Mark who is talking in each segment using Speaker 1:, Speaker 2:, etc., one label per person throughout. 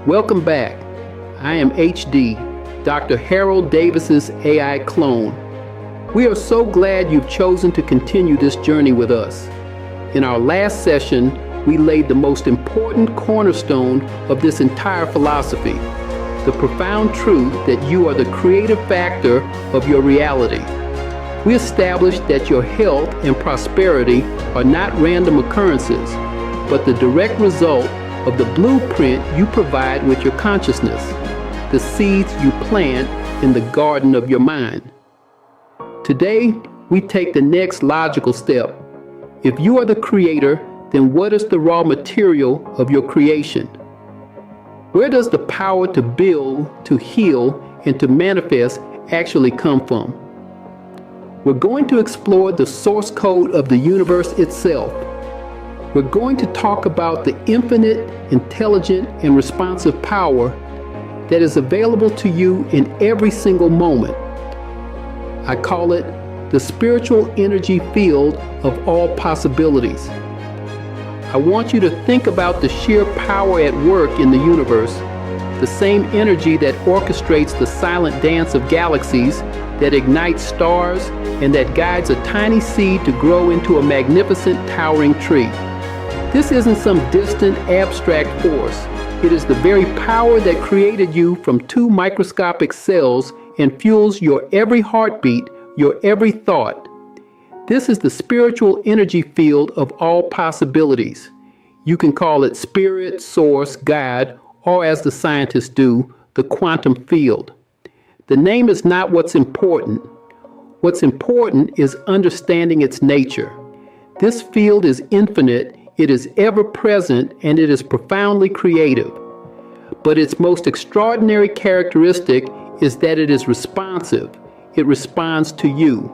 Speaker 1: Welcome back. I am HD, Dr. Harold Davis's AI clone. We are so glad you've chosen to continue this journey with us. In our last session, we laid the most important cornerstone of this entire philosophy, the profound truth that you are the creative factor of your reality. We established that your health and prosperity are not random occurrences, but the direct result of the blueprint you provide with your consciousness, the seeds you plant in the garden of your mind. Today, we take the next logical step. If you are the creator, then what is the raw material of your creation? Where does the power to build, to heal, and to manifest actually come from? We're going to explore the source code of the universe itself. We're going to talk about the infinite, intelligent, and responsive power that is available to you in every single moment. I call it the spiritual energy field of all possibilities. I want you to think about the sheer power at work in the universe, the same energy that orchestrates the silent dance of galaxies, that ignites stars, and that guides a tiny seed to grow into a magnificent towering tree. This isn't some distant, abstract force. It is the very power that created you from 2 microscopic cells and fuels your every heartbeat, your every thought. This is the spiritual energy field of all possibilities. You can call it spirit, source, God, or as the scientists do, the quantum field. The name is not what's important. What's important is understanding its nature. This field is infinite, it is ever present, and it is profoundly creative. But its most extraordinary characteristic is that it is responsive. It responds to you.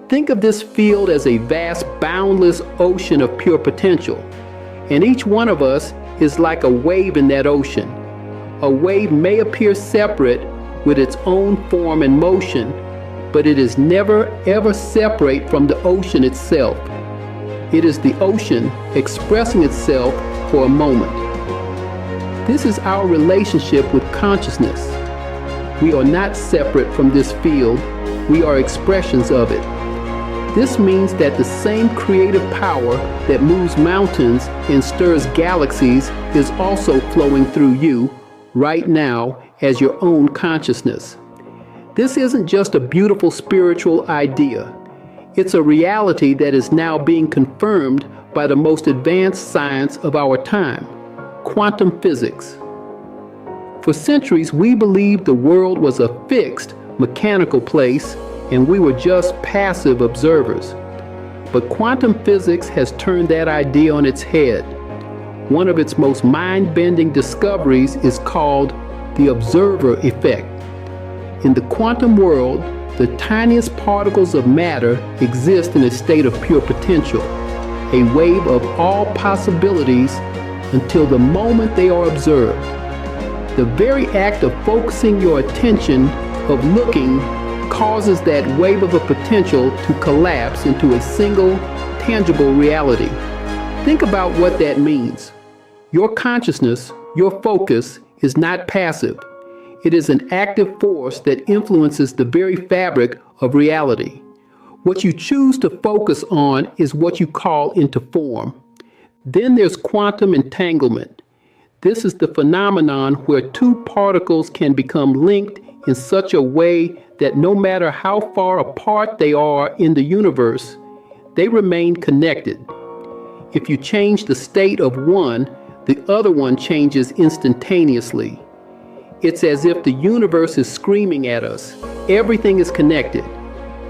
Speaker 1: Think of this field as a vast, boundless ocean of pure potential. And each one of us is like a wave in that ocean. A wave may appear separate with its own form and motion, but it is never ever separate from the ocean itself. It is the ocean expressing itself for a moment. This is our relationship with consciousness. We are not separate from this field. We are expressions of it. This means that the same creative power that moves mountains and stirs galaxies is also flowing through you right now as your own consciousness. This isn't just a beautiful spiritual idea. It's a reality that is now being confirmed by the most advanced science of our time, quantum physics. For centuries, we believed the world was a fixed, mechanical place, and we were just passive observers. But quantum physics has turned that idea on its head. One of its most mind-bending discoveries is called the observer effect. In the quantum world, the tiniest particles of matter exist in a state of pure potential, a wave of all possibilities until the moment they are observed. The very act of focusing your attention, of looking, causes that wave of a potential to collapse into a single, tangible reality. Think about what that means. Your consciousness, your focus, is not passive. It is an active force that influences the very fabric of reality. What you choose to focus on is what you call into form. Then there's quantum entanglement. This is the phenomenon where 2 particles can become linked in such a way that no matter how far apart they are in the universe, they remain connected. If you change the state of one, the other one changes instantaneously. It's as if the universe is screaming at us. Everything is connected.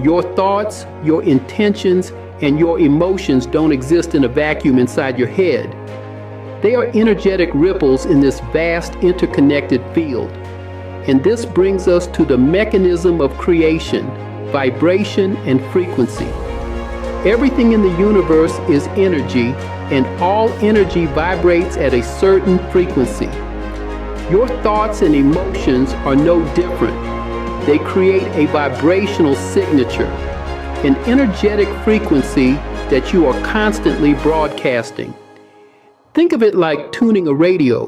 Speaker 1: Your thoughts, your intentions, and your emotions don't exist in a vacuum inside your head. They are energetic ripples in this vast interconnected field. And this brings us to the mechanism of creation, vibration, and frequency. Everything in the universe is energy, and all energy vibrates at a certain frequency. Your thoughts and emotions are no different. They create a vibrational signature, an energetic frequency that you are constantly broadcasting. Think of it like tuning a radio.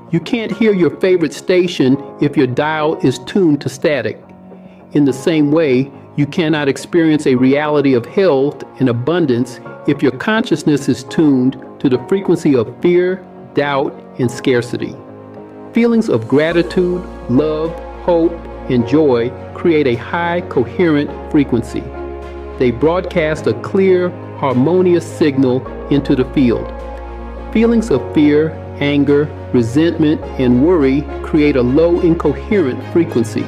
Speaker 1: You can't hear your favorite station if your dial is tuned to static. In the same way, you cannot experience a reality of health and abundance if your consciousness is tuned to the frequency of fear, doubt, and scarcity. Feelings of gratitude, love, hope, and joy create a high, coherent frequency. They broadcast a clear, harmonious signal into the field. Feelings of fear, anger, resentment, and worry create a low, incoherent frequency.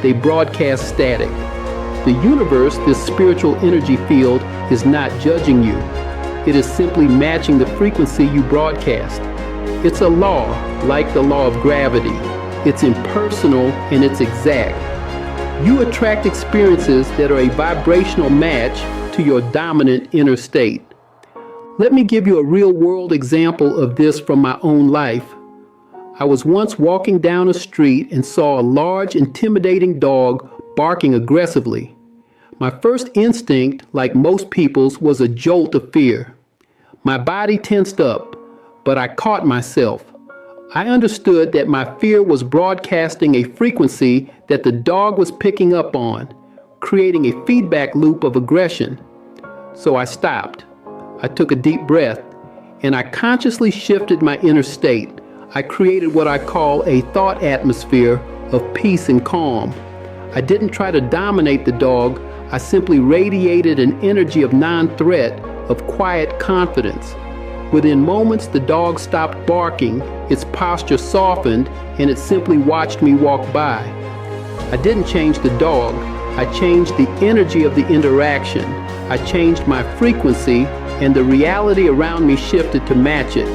Speaker 1: They broadcast static. The universe, this spiritual energy field, is not judging you. It is simply matching the frequency you broadcast. It's a law, like the law of gravity. It's impersonal and it's exact. You attract experiences that are a vibrational match to your dominant inner state. Let me give you a real-world example of this from my own life. I was once walking down a street and saw a large, intimidating dog barking aggressively. My first instinct, like most people's, was a jolt of fear. My body tensed up, but I caught myself. I understood that my fear was broadcasting a frequency that the dog was picking up on, creating a feedback loop of aggression. So I stopped. I took a deep breath, and I consciously shifted my inner state. I created what I call a thought atmosphere of peace and calm. I didn't try to dominate the dog. I simply radiated an energy of non-threat, of quiet confidence. Within moments, the dog stopped barking, its posture softened, and it simply watched me walk by. I didn't change the dog. I changed the energy of the interaction. I changed my frequency, and the reality around me shifted to match it.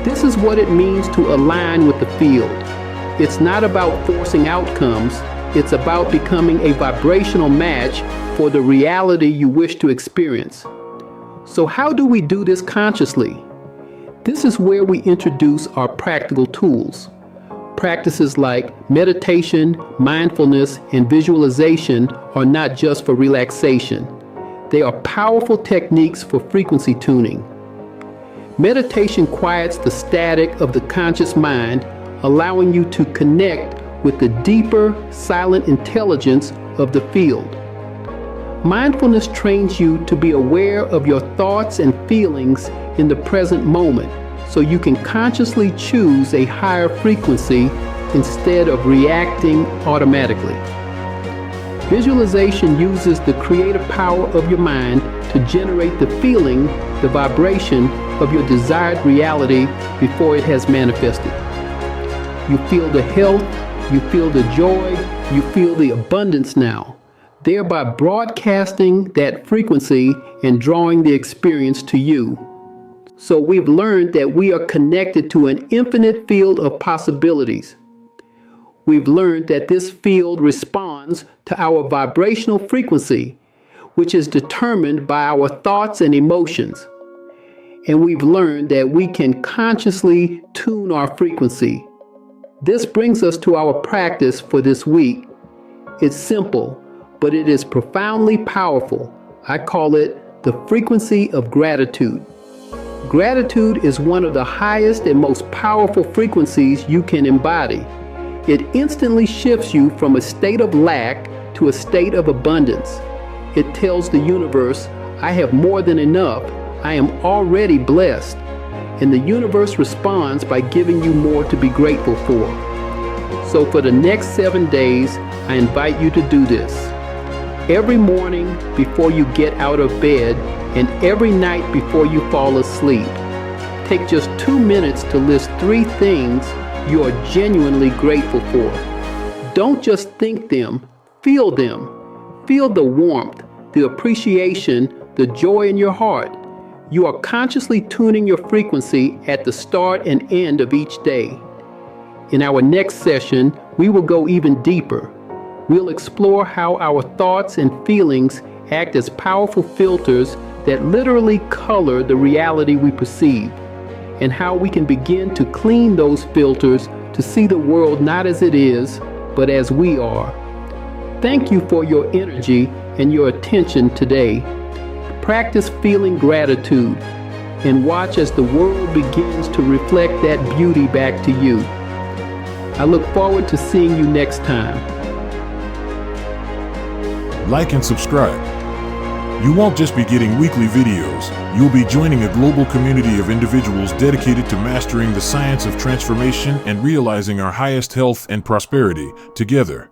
Speaker 1: This is what it means to align with the field. It's not about forcing outcomes. It's about becoming a vibrational match for the reality you wish to experience. So how do we do this consciously? This is where we introduce our practical tools. Practices like meditation, mindfulness, and visualization are not just for relaxation. They are powerful techniques for frequency tuning. Meditation quiets the static of the conscious mind, allowing you to connect with the deeper, silent intelligence of the field. Mindfulness trains you to be aware of your thoughts and feelings in the present moment, so you can consciously choose a higher frequency instead of reacting automatically. Visualization uses the creative power of your mind to generate the feeling, the vibration of your desired reality before it has manifested. You feel the health, you feel the joy, you feel the abundance now, thereby broadcasting that frequency and drawing the experience to you. So we've learned that we are connected to an infinite field of possibilities. We've learned that this field responds to our vibrational frequency, which is determined by our thoughts and emotions. And we've learned that we can consciously tune our frequency. This brings us to our practice for this week. It's simple, but it is profoundly powerful. I call it the frequency of gratitude. Gratitude is one of the highest and most powerful frequencies you can embody. It instantly shifts you from a state of lack to a state of abundance. It tells the universe, I have more than enough. I am already blessed. And the universe responds by giving you more to be grateful for. So for the next 7 days, I invite you to do this. Every morning before you get out of bed and every night before you fall asleep, take just 2 minutes to list 3 things you are genuinely grateful for. Don't just think them, feel them. Feel the warmth, the appreciation, the joy in your heart. You are consciously tuning your frequency at the start and end of each day. In our next session, we will go even deeper. We'll explore how our thoughts and feelings act as powerful filters that literally color the reality we perceive, and how we can begin to clean those filters to see the world not as it is, but as we are. Thank you for your energy and your attention today. Practice feeling gratitude and watch as the world begins to reflect that beauty back to you. I look forward to seeing you next time.
Speaker 2: Like and subscribe. You won't just be getting weekly videos, you'll be joining a global community of individuals dedicated to mastering the science of transformation and realizing our highest health and prosperity together.